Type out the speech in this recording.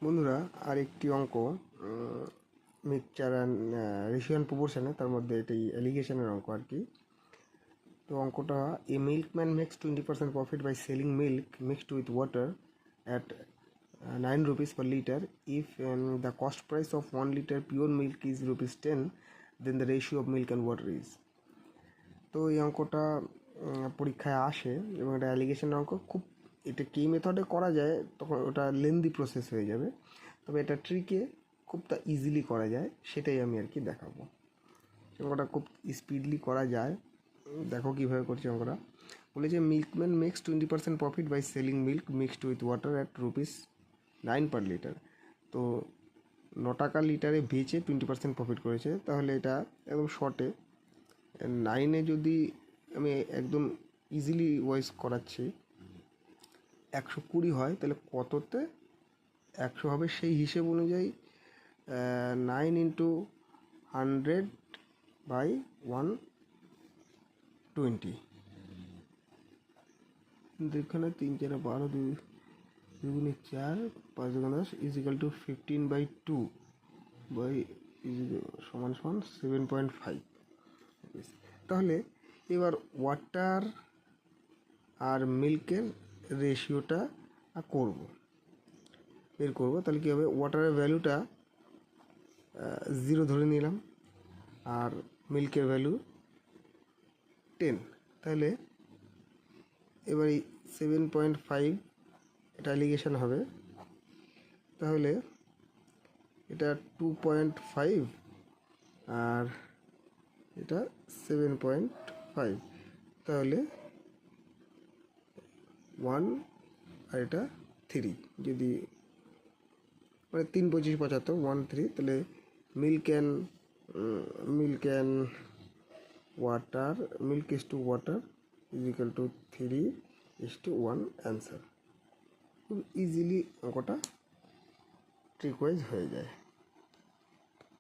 বন্ধুরা, আরেকটি অঙ্ক মিক্সচার অ্যান্ড রেশিও অ্যান্ড প্রপোর্শনে, তার মধ্যে এটি অ্যালিগেশনের অঙ্ক আর কি। তো অঙ্কটা, a milkman makes 20% profit by selling milk mixed with water at 9 rupees per liter. If the cost price of 1 liter pure milk is ₹10, then the ratio of milk and water is. তো এই অঙ্কটা পরীক্ষায় আসে এবং এটা অ্যালিগেশনের অঙ্ক। খুব এটা কী মেথডে করা যায় তখন ওটা লেন্দি প্রসেস হয়ে যাবে, তবে এটা ট্রিকে খুব ইজিলি করা যায়, সেটাই আমি আর কি দেখাবো। অঙ্কটা খুব স্পিডলি করা যায়, দেখো কীভাবে করছি অঙ্কটা। বলেছে milkman makes 20% profit by selling milk mixed with water at ₹9 per litre. তো 9 টাকা লিটারে বেচে 20% প্রফিট করেছে, তাহলে এটা একদম শর্টে 9-এ যদি আমি একদম ইজিলি ওয়াইজ করাচ্ছি 120 হয়, তাহলে কততে 100 হবে সেই হিসেব অনুযায়ী 9 × 100/120। এখানে 3 × 12, 2 × 4, 5 × 10 = 15/2 সমান 7.5। তাহলে এবার ওয়াটার আর মিল্কের রেশিওটা বের করবো। তাহলে কী হবে, ওয়াটারের ভ্যালুটা 0 ধরে নিলাম আর মিল্কের ভ্যালু 10। তাহলে এবার এই 7.5 এটা অ্যালিগেশন হবে, তাহলে এটা 2.5 আর এটা 7.5, তাহলে 1 আর এটা 3, যদি মানে 3 25 75 1 3, তাহলে milk and water milk is to water = 3:1 answer. খুব ইজিলি অঙ্কটা ট্রিক ওয়াইজ হয়ে যায়।